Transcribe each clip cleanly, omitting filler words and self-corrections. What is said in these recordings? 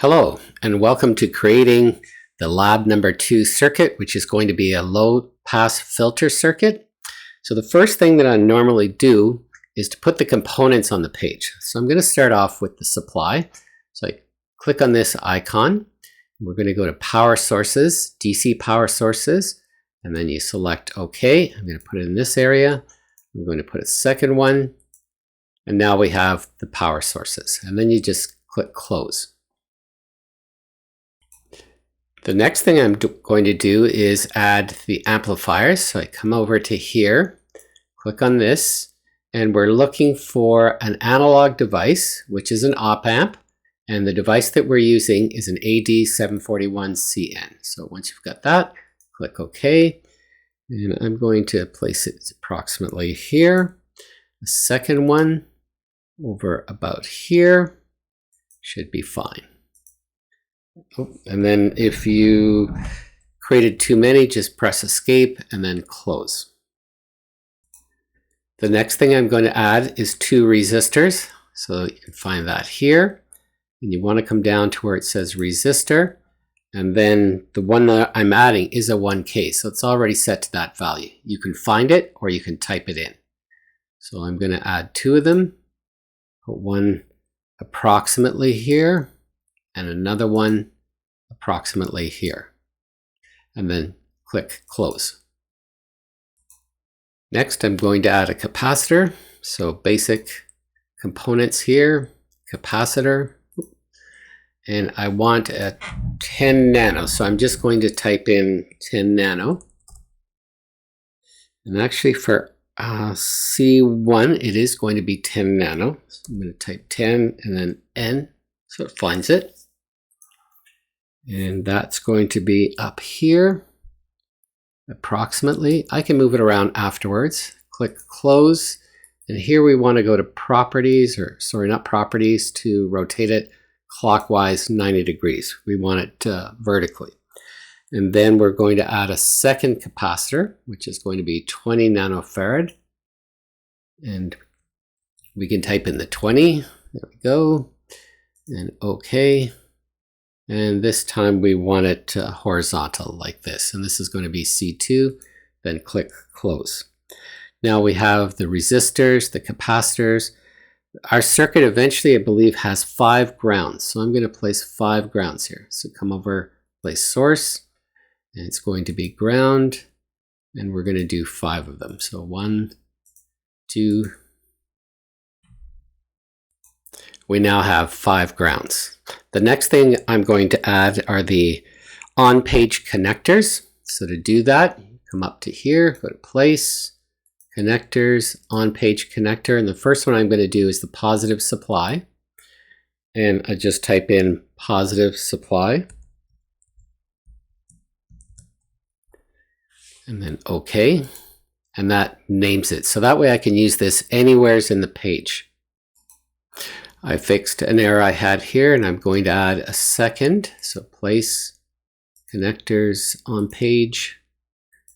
Hello, and welcome to creating the lab number 2 circuit, which is going to be a low pass filter circuit. So the first thing that I normally do is to put the components on the page. So I'm going to start off with the supply. So I click on this icon. We're going to go to power sources, DC power sources, and then you select OK. I'm going to put it in this area. I'm going to put a second one, and now we have the power sources. And then you just click close. The next thing I'm going to do is add the amplifiers. So I come over to here, click on this, and we're looking for an analog device, which is an op-amp, and the device that we're using is an AD741CN. So once you've got that, click OK, and I'm going to place it approximately here. The second one over about here should be fine. And then if you created too many, just press escape and then close. The next thing I'm going to add is 2 resistors. So you can find that here. And you want to come down to where it says resistor. And then the one that I'm adding is a 1K. So it's already set to that value. You can find it or you can type it in. So I'm going to add 2 of them. Put one approximately here, and another one approximately here, and then click close. Next, I'm going to add a capacitor. So basic components here, capacitor, and I want a 10 nano. So I'm just going to type in 10 nano. And actually for C1, it is going to be 10 nano. So I'm going to type 10 and then N, so it finds it. And that's going to be up here, approximately. I can move it around afterwards. Click close. And here we want to go to properties, or sorry, not properties, to rotate it clockwise 90 degrees. We want it vertically. And then we're going to add a second capacitor, which is going to be 20 nanofarad. And we can type in the 20. There we go. And OK. And this time we want it horizontal like this. And this is going to be C2. Then click close. Now we have the resistors, the capacitors. Our circuit eventually, I believe, has 5 grounds. So I'm going to place 5 grounds here. So come over, place source. And it's going to be ground. And we're going to do 5 of them. So 1, 2. We now have 5 grounds. The next thing I'm going to add are the on-page connectors. So to do that, come up to here, go to place, connectors, on-page connector. And the first one I'm going to do is the positive supply. And I just type in positive supply. And then OK. And that names it. So that way I can use this anywhere in the page. I fixed an error I had here, and I'm going to add a second. So place, connectors, on page.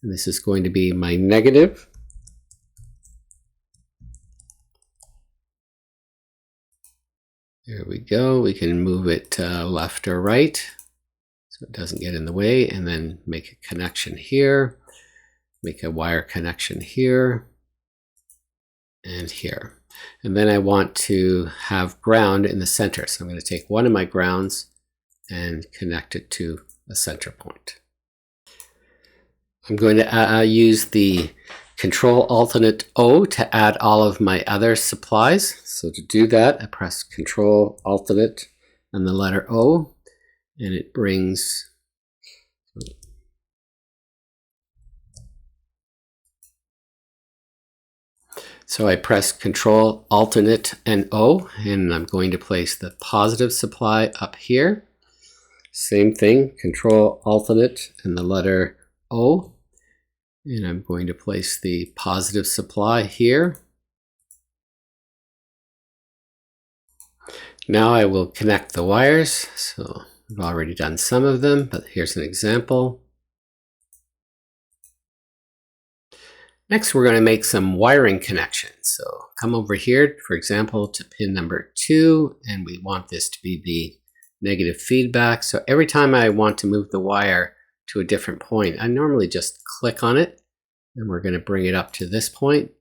And this is going to be my negative. There we go. We can move it left or right so it doesn't get in the way, and then make a connection here. Make a wire connection here and here. And then I want to have ground in the center. So I'm going to take one of my grounds and connect it to a center point. I'm going to use the Control Alternate O to add all of my other supplies. So to do that, I press Control Alternate and the letter O, and it brings So I press Control, Alternate, and O, and I'm going to place the positive supply up here. Same thing, Control, Alternate, and the letter O. And I'm going to place the positive supply here. Now I will connect the wires. So I've already done some of them, but here's an example. Next, we're going to make some wiring connections. So come over here, for example, to pin number 2, and we want this to be the negative feedback. So every time I want to move the wire to a different point, I normally just click on it, and we're going to bring it up to this point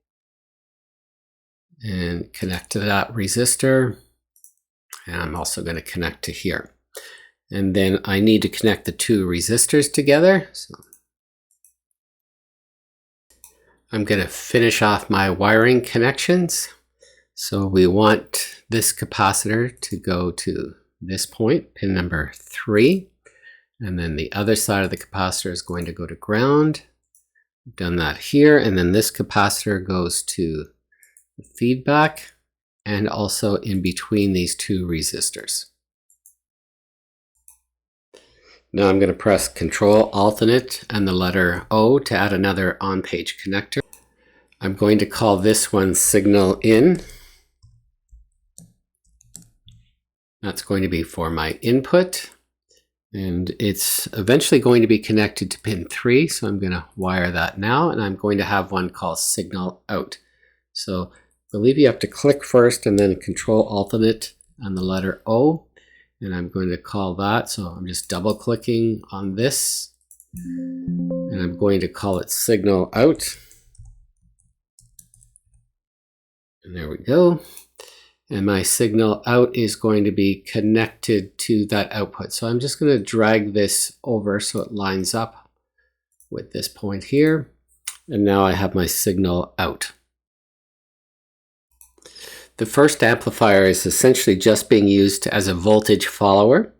and connect to that resistor. And I'm also going to connect to here. And then I need to connect the two resistors together. So I'm going to finish off my wiring connections. So we want this capacitor to go to this point, pin number 3. And then the other side of the capacitor is going to go to ground. We've done that here. And then this capacitor goes to the feedback and also in between these two resistors. Now I'm going to press Control Alternate and the letter O to add another on-page connector. I'm going to call this one Signal In. That's going to be for my input. And it's eventually going to be connected to pin 3. So I'm going to wire that now. And I'm going to have one called Signal Out. So I believe you have to click first and then Control Alternate and the letter O. And I'm going to call that. So I'm just double clicking on this. And I'm going to call it Signal Out. And there we go. And my signal out is going to be connected to that output. So I'm just going to drag this over so it lines up with this point here. And now I have my signal out. The first amplifier is essentially just being used as a voltage follower.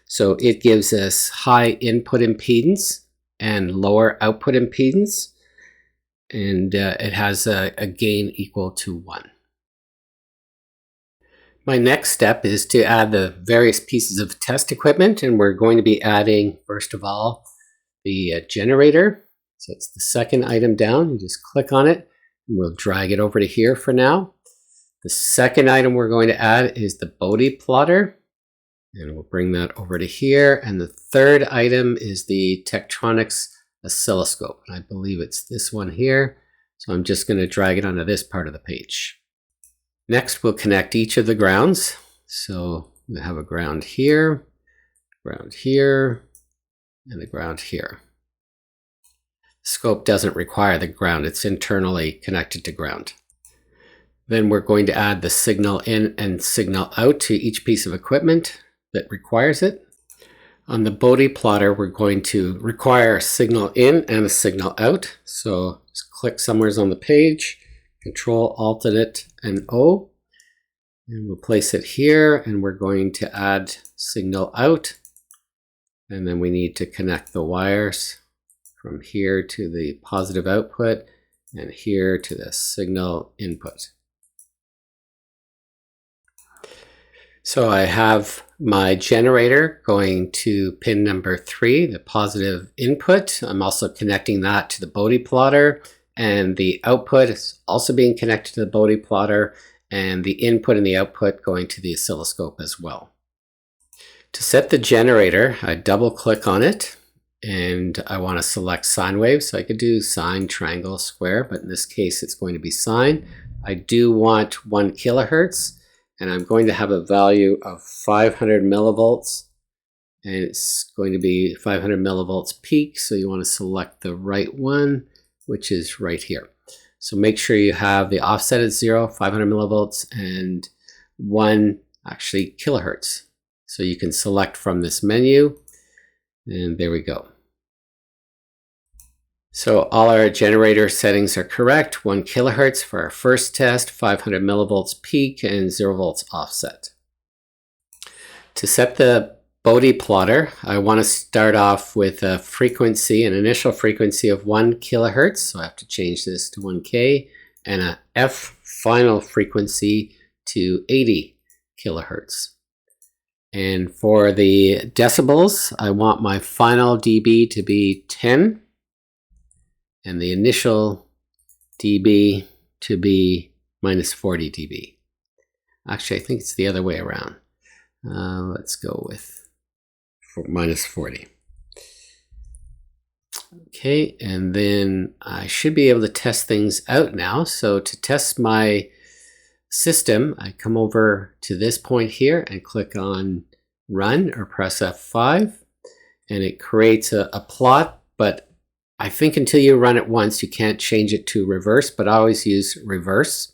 So it gives us high input impedance and lower output impedance. And it has a gain equal to 1. My next step is to add the various pieces of test equipment, and we're going to be adding, first of all, the generator. So it's the second item down. You just click on it, and we'll drag it over to here for now. The second item we're going to add is the Bode plotter, and we'll bring that over to here. And the third item is the Tektronix oscilloscope, and I believe it's this one here. So I'm just going to drag it onto this part of the page. Next, we'll connect each of the grounds. So we have a ground here, and the ground here. The scope doesn't require the ground. It's internally connected to ground. Then we're going to add the signal in and signal out to each piece of equipment that requires it. On the Bode plotter, we're going to require a signal in and a signal out. So just click somewhere on the page. Control Alternate and O, and we'll place it here, and we're going to add signal out, and then we need to connect the wires from here to the positive output and here to the signal input. So I have my generator going to pin number 3, the positive input. I'm also connecting that to the Bode plotter. And the output is also being connected to the Bode plotter, and the input and the output going to the oscilloscope as well. To set the generator, I double click on it, and I want to select sine wave. So I could do sine, triangle, square, but in this case it's going to be sine. I do want 1 kilohertz, and I'm going to have a value of 500 millivolts, and it's going to be 500 millivolts peak. So you want to select the right one, which is right here. So make sure you have the offset at 0, 500 millivolts, and 1 actually kilohertz. So you can select from this menu, and there we go. So all our generator settings are correct. 1 kilohertz for our first test, 500 millivolts peak, and 0 volts offset. To set the Bode plotter, I want to start off with a frequency, an initial frequency of 1 kilohertz. So I have to change this to 1K, and a F final frequency to 80 kilohertz. And for the decibels, I want my final dB to be 10, and the initial dB to be minus 40 dB. Actually, I think it's the other way around. Let's go with minus 40. Okay, and then I should be able to test things out now. So to test my system, I come over to this point here and click on run or press F5, and it creates a plot, but I think until you run it once, you can't change it to reverse, but I always use reverse.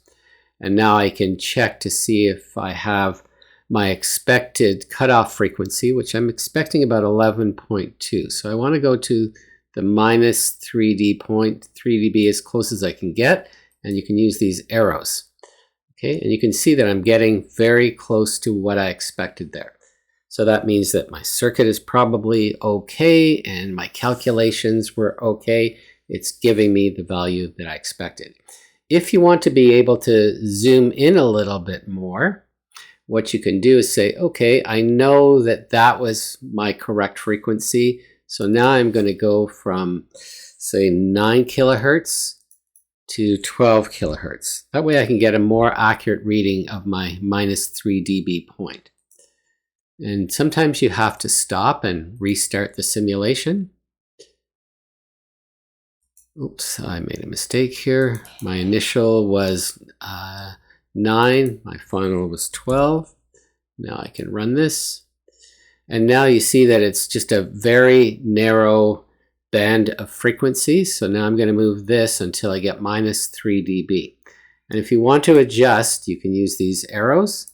And now I can check to see if I have my expected cutoff frequency, which I'm expecting about 11.2. So I want to go to the minus 3 dB as close as I can get, and you can use these arrows. Okay, and you can see that I'm getting very close to what I expected there. So that means that my circuit is probably okay and my calculations were okay. It's giving me the value that I expected. If you want to be able to zoom in a little bit more, what you can do is say, okay, I know that that was my correct frequency. So now I'm going to go from, say, 9 kilohertz to 12 kilohertz. That way I can get a more accurate reading of my minus 3 dB point. And sometimes you have to stop and restart the simulation. Oops, I made a mistake here. My initial was 9, my final was 12. Now I can run this. And now you see that it's just a very narrow band of frequencies. So now I'm going to move this until I get minus 3 dB. And if you want to adjust, you can use these arrows.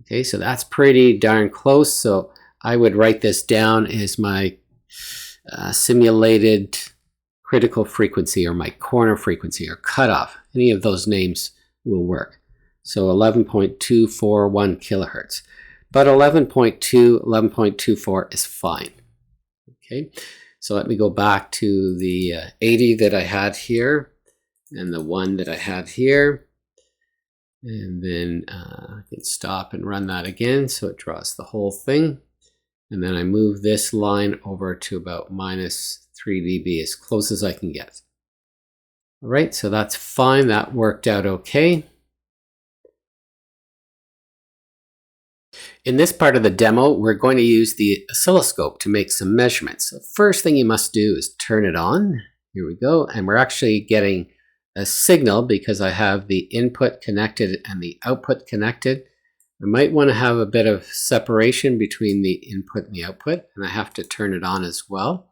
Okay, so that's pretty darn close. So I would write this down as my simulated critical frequency or my corner frequency or cutoff. Any of those names will work. So 11.241 kilohertz. But 11.2, 11.24 is fine. Okay, so let me go back to the 80 that I had here and the 1 that I had here. And then I can stop and run that again so it draws the whole thing. And then I move this line over to about minus 3 dB as close as I can get. All right, so that's fine. That worked out okay. In this part of the demo, we're going to use the oscilloscope to make some measurements. The first thing you must do is turn it on. Here we go. And we're actually getting a signal because I have the input connected and the output connected. I might want to have a bit of separation between the input and the output, and I have to turn it on as well.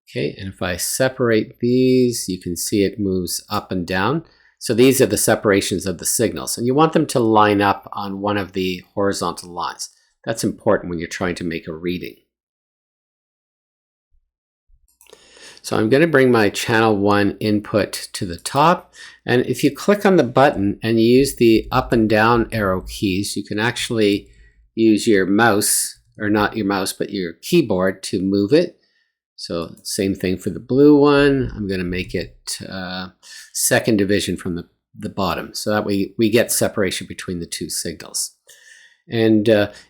Okay, and if I separate these, you can see it moves up and down. So these are the separations of the signals, and you want them to line up on one of the horizontal lines. That's important when you're trying to make a reading. So I'm going to bring my channel 1 input to the top, and if you click on the button and you use the up and down arrow keys, you can actually use your mouse, or not your mouse, but your keyboard to move it. So same thing for the blue one. I'm going to make it second division from the bottom, so that way we get separation between the two signals. And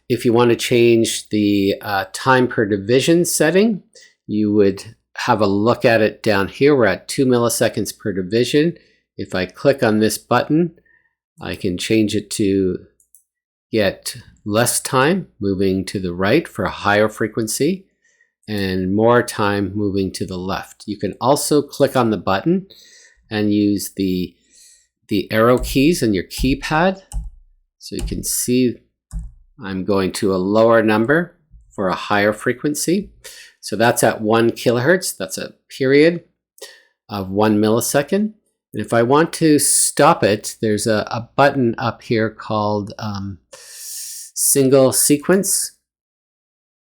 if you want to change the time per division setting, you would have a look at it down here. We're at 2 milliseconds per division. If I click on this button, I can change it to get less time moving to the right for a higher frequency and more time moving to the left. You can also click on the button and use the arrow keys on your keypad. So you can see I'm going to a lower number for a higher frequency. So that's at 1 kilohertz. That's a period of 1 millisecond. And if I want to stop it, there's a button up here called single sequence.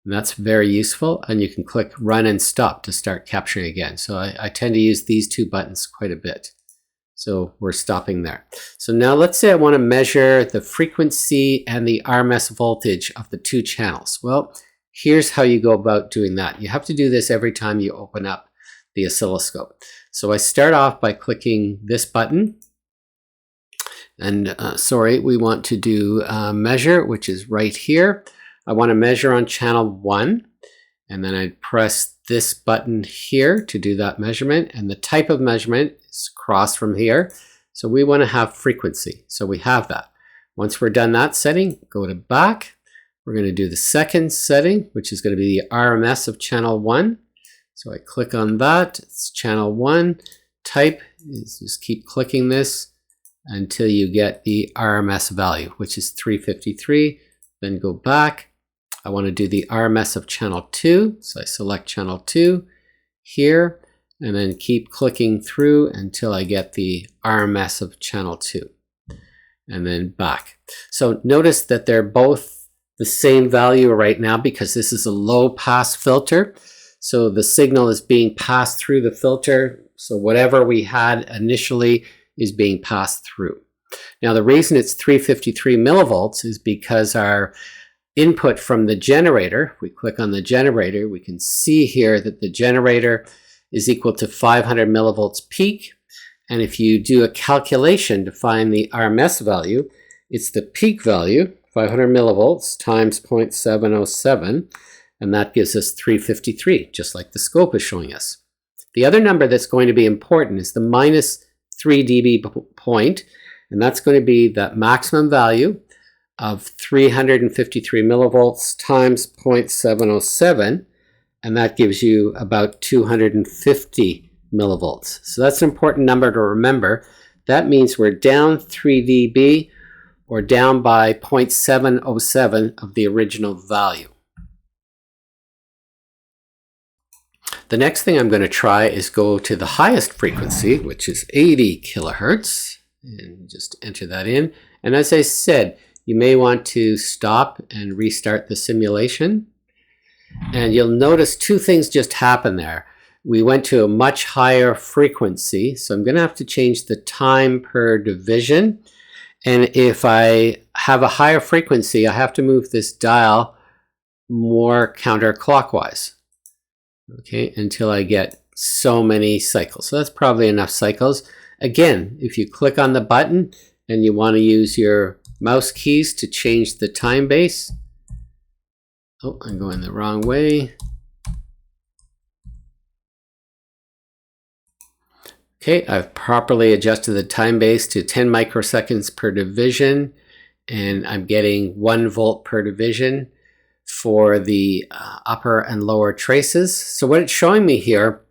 And that's very useful. And you can click run and stop to start capturing again. So I tend to use these two buttons quite a bit. So we're stopping there. So now let's say I want to measure the frequency and the RMS voltage of the two channels. Well, here's how you go about doing that. You have to do this every time you open up the oscilloscope. So I start off by clicking this button. And sorry, we want to do measure, which is right here. I want to measure on channel 1. And then I press this button here to do that measurement. And the type of measurement is across from here. So we want to have frequency. So we have that. Once we're done that setting, go to back. We're going to do the second setting, which is going to be the RMS of channel 1. So I click on that. It's channel 1. Type is just keep clicking this until you get the RMS value, which is 353. Then go back. I want to do the RMS of channel 2. So I select channel 2 here and then keep clicking through until I get the RMS of channel 2 and then back. So notice that they're both the same value right now because this is a low pass filter. So the signal is being passed through the filter. So whatever we had initially is being passed through. Now the reason it's 353 millivolts is because our input from the generator, if we click on the generator, we can see here that the generator is equal to 500 millivolts peak. And if you do a calculation to find the RMS value, it's the peak value, 500 millivolts times 0.707, and that gives us 353, just like the scope is showing us. The other number that's going to be important is the minus 3 dB point, and that's going to be that maximum value of 353 millivolts times 0.707, and that gives you about 250 millivolts. So that's an important number to remember. That means we're down 3 dB or down by 0.707 of the original value. The next thing I'm going to try is go to the highest frequency, which is 80 kilohertz, and just enter that in. And as I said, you may want to stop and restart the simulation. And you'll notice two things just happened there. We went to a much higher frequency, so I'm going to have to change the time per division. And if I have a higher frequency, I have to move this dial more counterclockwise, okay, until I get so many cycles. So that's probably enough cycles. Again, if you click on the button and you want to use your mouse keys to change the time base. Oh, I'm going the wrong way. Okay, I've properly adjusted the time base to 10 microseconds per division, and I'm getting 1 volt per division for the upper and lower traces. So what it's showing me here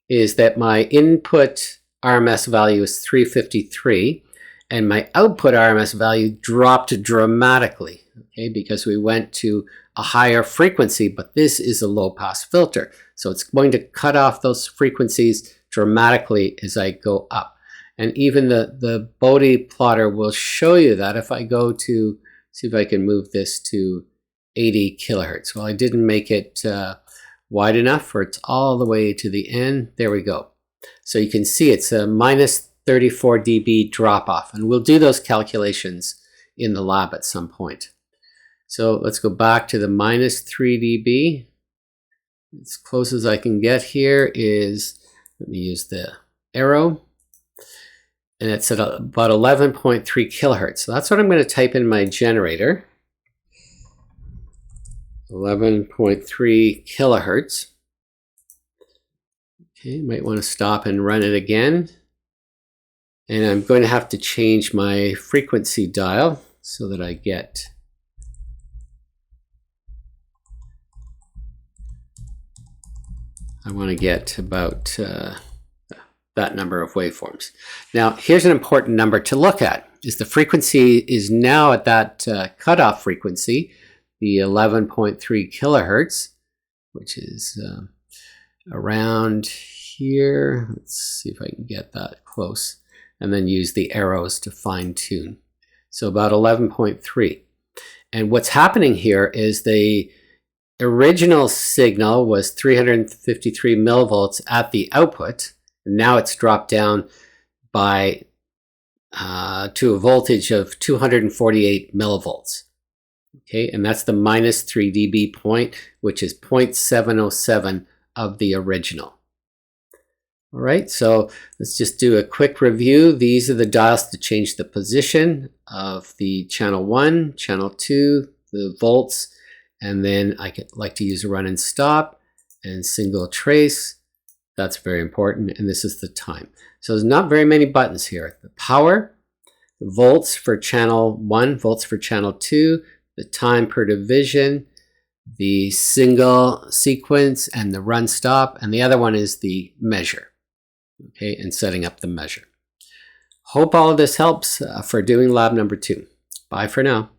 is that my input RMS value is 353, and my output RMS value dropped dramatically, okay, because we went to a higher frequency, but this is a low pass filter. So it's going to cut off those frequencies dramatically as I go up. And even the Bode plotter will show you that if I go to, see if I can move this to 80 kilohertz. Well, I didn't make it wide enough, or it's all the way to the end. There we go. So you can see it's a minus 34 dB drop off, and we'll do those calculations in the lab at some point. So let's go back to the minus 3 dB. As close as I can get here is, let me use the arrow, and it's at about 11.3 kilohertz. So that's what I'm going to type in my generator. 11.3 kilohertz. Okay, might want to stop and run it again. And I'm going to have to change my frequency dial so that I get about that number of waveforms. Now, here's an important number to look at. Is the frequency is now at that cutoff frequency, the 11.3 kilohertz, which is around here. Let's see if I can get that close, and then use the arrows to fine tune. So about 11.3. And what's happening here is the original signal was 353 millivolts at the output, and now it's dropped down by to a voltage of 248 millivolts. Okay, and that's the minus 3 dB point, which is 0.707 of the original. All right, so let's just do a quick review. These are the dials to change the position of the channel 1, channel 2, the volts, and then I could like to use a run and stop and single trace. That's very important, and this is the time. So there's not very many buttons here. The power, the volts for channel 1, volts for channel 2, the time per division, the single sequence, and the run stop, and the other one is the measure. Okay, and setting up the measure. Hope all of this helps for doing lab number 2. Bye for now.